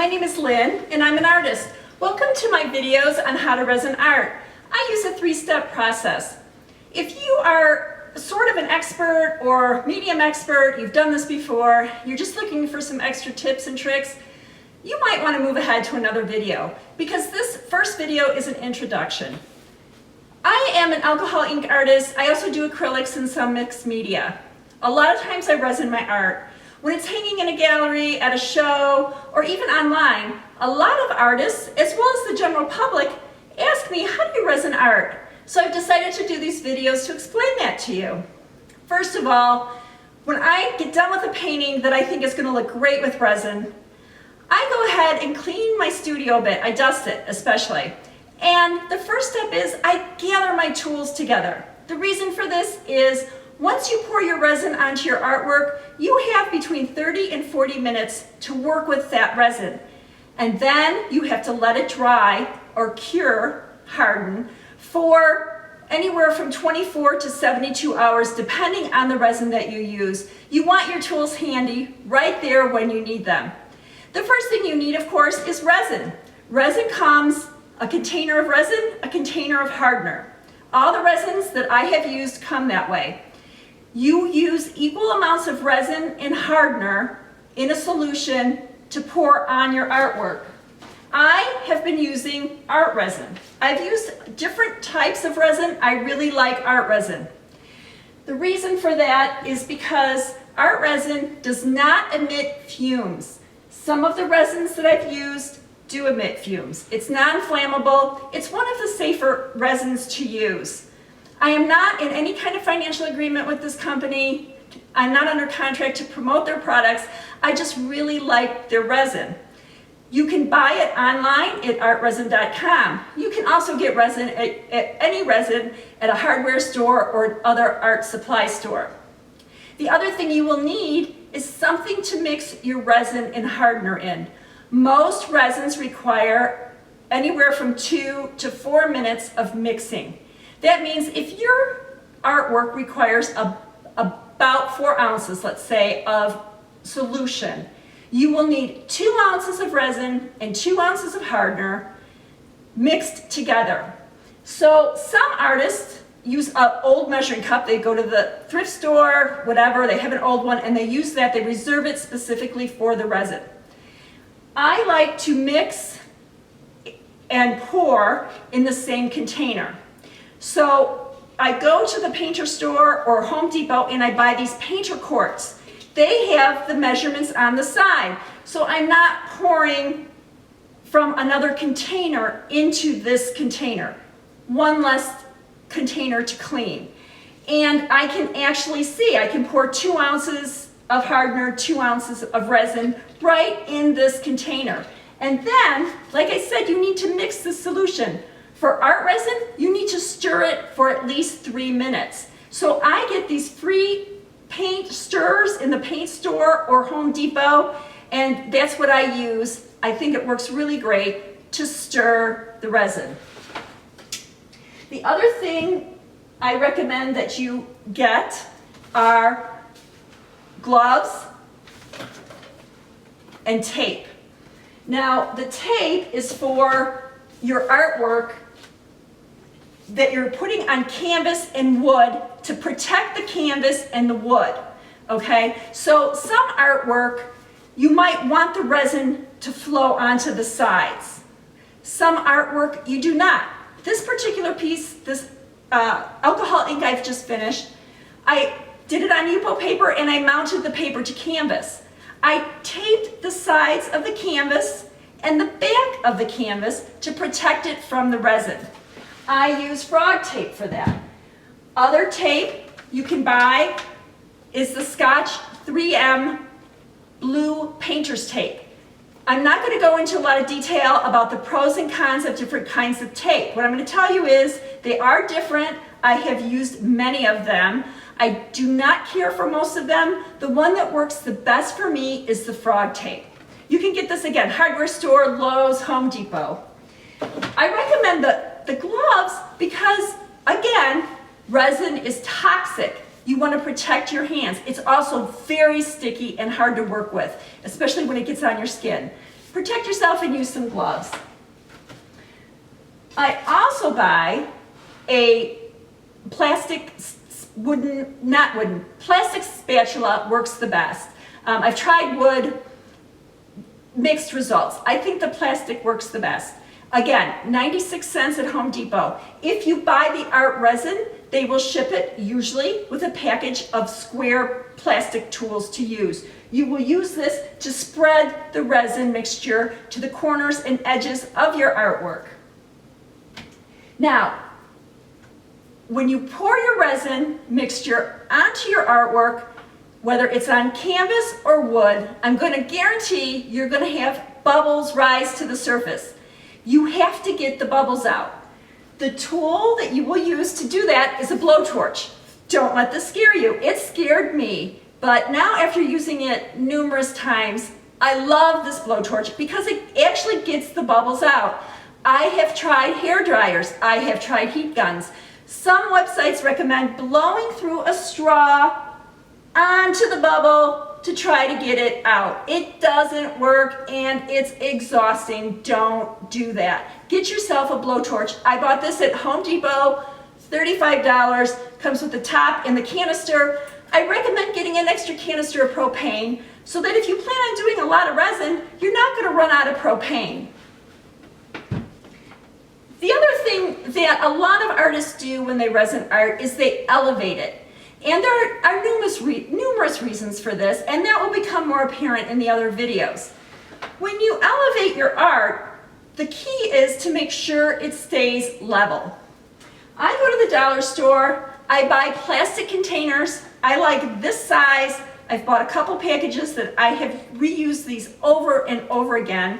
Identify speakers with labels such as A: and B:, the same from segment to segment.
A: name is Lynn and I'm an artist. Welcome to my videos on how to resin art. I use a three-step process. If you are sort of an expert or medium expert, you've done this before, you're just looking for some extra tips and tricks, you might want to move ahead to another video because this first video is an introduction. I am an alcohol ink artist. I also do acrylics and some mixed media. A lot of times I resin my art. When it's hanging in a gallery, at a show, or even online, a lot of artists, as well as the general public, ask me, how do you resin art? So I've decided to do these videos to explain that to you. First of all, when I get done with a painting that I think is going to look great with resin, I go ahead and clean my studio a bit. I dust it, especially. And the first step is I gather my tools together. The reason for this is once you pour your resin onto your artwork, you have between 30 and 40 minutes to work with that resin. And then you have to let it dry or cure, harden, for anywhere from 24 to 72 hours, depending on the resin that you use. You want your tools handy right there when you need them. The first thing you need, of course, is resin. Resin comes a container of resin, a container of hardener. All the resins that I have used come that way. You use equal amounts of resin and hardener in a solution to pour on your artwork. I have been using art resin. I've used different types of resin. I really like art resin. The reason for that is because art resin does not emit fumes. Some of the resins that I've used do emit fumes. It's non-flammable. It's one of the safer resins to use. I am not in any kind of financial agreement with this company. I'm not under contract to promote their products. I just really like their resin. You can buy it online at artresin.com. You can also get resin at any resin at a hardware store or other art supply store. The other thing you will need is something to mix your resin and hardener in. Most resins require anywhere from 2 to 4 minutes of mixing. That means if your artwork requires about 4 ounces, let's say, of solution, you will need 2 ounces of resin and 2 ounces of hardener mixed together. So some artists use an old measuring cup. They go to the thrift store, whatever, they have an old one, and they use that. They reserve it specifically for the resin. I like to mix and pour in the same container. So I go to the painter store or Home Depot and I buy these painter quarts. They have the measurements on the side. So I'm not pouring from another container into this container. One less container to clean. And I can actually see, I can pour 2 ounces of hardener, 2 ounces of resin right in this container. And then, like I said, you need to mix the solution. For art resin, you need to stir it for at least 3 minutes. So I get these free paint stirrers in the paint store or Home Depot, and that's what I use. I think it works really great to stir the resin. The other thing I recommend that you get are gloves and tape. Now, the tape is for your artwork that you're putting on canvas and wood to protect the canvas and the wood, okay? So some artwork, you might want the resin to flow onto the sides. Some artwork, you do not. This particular piece, this alcohol ink I've just finished, I did it on Yupo paper and I mounted the paper to canvas. I taped the sides of the canvas and the back of the canvas to protect it from the resin. I use frog tape for that. Other tape you can buy is the Scotch 3M blue painter's tape. I'm not going to go into a lot of detail about the pros and cons of different kinds of tape. What I'm going to tell you is they are different. I have used many of them. I do not care for most of them. The one that works the best for me is the frog tape. You can get this again, hardware store, Lowe's, Home Depot. I recommend the gloves because, again, resin is toxic. You want to protect your hands. It's also very sticky and hard to work with, especially when it gets on your skin. Protect yourself and use some gloves. I also buy a plastic plastic spatula works the best. I've tried wood, mixed results. I think the plastic works the best. Again, 96 cents at Home Depot. If you buy the art resin, they will ship it usually with a package of square plastic tools to use. You will use this to spread the resin mixture to the corners and edges of your artwork. Now, when you pour your resin mixture onto your artwork, whether it's on canvas or wood, I'm going to guarantee you're going to have bubbles rise to the surface. You have to get the bubbles out. The tool that you will use to do that is a blowtorch. Don't let this scare you. It scared me, but now after using it numerous times, I love this blowtorch because it actually gets the bubbles out. I have tried hair dryers. I have tried heat guns. Some websites recommend blowing through a straw onto the bubble to try to get it out. It doesn't work and it's exhausting. Don't do that. Get yourself a blowtorch. I bought this at Home Depot, $35. Comes with the top and the canister. I recommend getting an extra canister of propane so that if you plan on doing a lot of resin, you're not going to run out of propane. The other thing that a lot of artists do when they resin art is they elevate it. And there are numerous reasons for this, and that will become more apparent in the other videos. When you elevate your art, the key is to make sure it stays level. I go to the dollar store, I buy plastic containers. I like this size. I've bought a couple packages that I have reused these over and over again.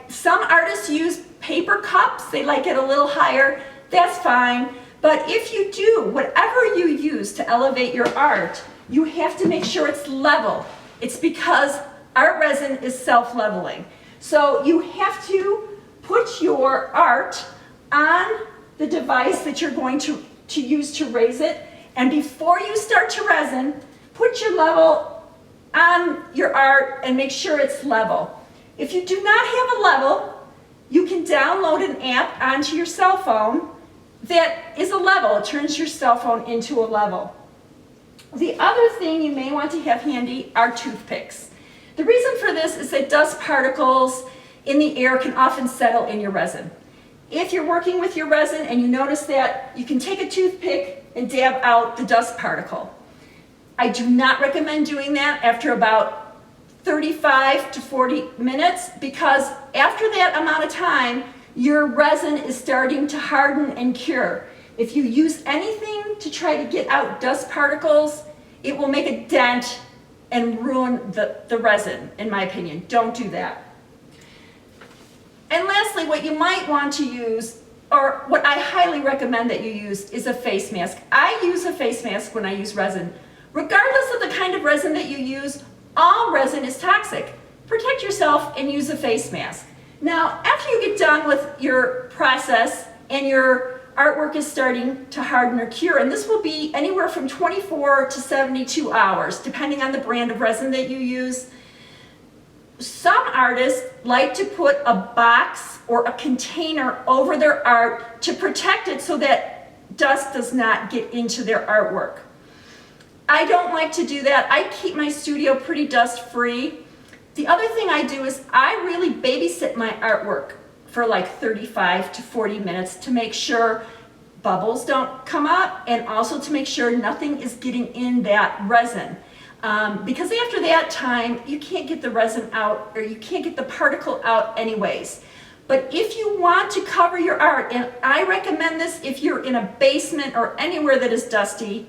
A: Some artists use paper cups. They like it a little higher. That's fine. But if you do, whatever you use to elevate your art, you have to make sure it's level. It's because art resin is self-leveling. So you have to put your art on the device that you're going to use to raise it. And before you start to resin, put your level on your art and make sure it's level. If you do not have a level, you can download an app onto your cell phone that is a level. It turns your cell phone into a level. The other thing you may want to have handy are toothpicks. The reason for this is that dust particles in the air can often settle in your resin. If you're working with your resin and you notice that, you can take a toothpick and dab out the dust particle. I do not recommend doing that after about 35 to 40 minutes because after that amount of time, your resin is starting to harden and cure. If you use anything to try to get out dust particles, it will make a dent and ruin the resin, in my opinion. Don't do that. And lastly, what you might want to use, or what I highly recommend that you use, is a face mask. I use a face mask when I use resin. Regardless of the kind of resin that you use, all resin is toxic. Protect yourself and use a face mask. Now, after you get done with your process and your artwork is starting to harden or cure, and this will be anywhere from 24 to 72 hours, depending on the brand of resin that you use. Some artists like to put a box or a container over their art to protect it so that dust does not get into their artwork. I don't like to do that. I keep my studio pretty dust-free. The other thing I do is I really babysit my artwork for like 35 to 40 minutes to make sure bubbles don't come up and also to make sure nothing is getting in that resin. Because after that time, you can't get the resin out or you can't get the particle out anyways. But if you want to cover your art, and I recommend this if you're in a basement or anywhere that is dusty,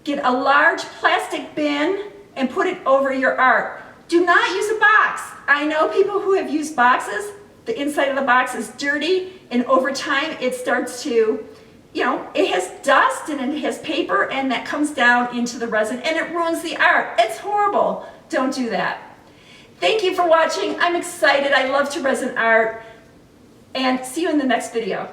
A: get a large plastic bin and put it over your art. Do not use a box. I know people who have used boxes. The inside of the box is dirty, and over time it starts to, it has dust and it has paper, and that comes down into the resin and it ruins the art. It's horrible. Don't do that. Thank you for watching. I'm excited. I love to resin art, and see you in the next video.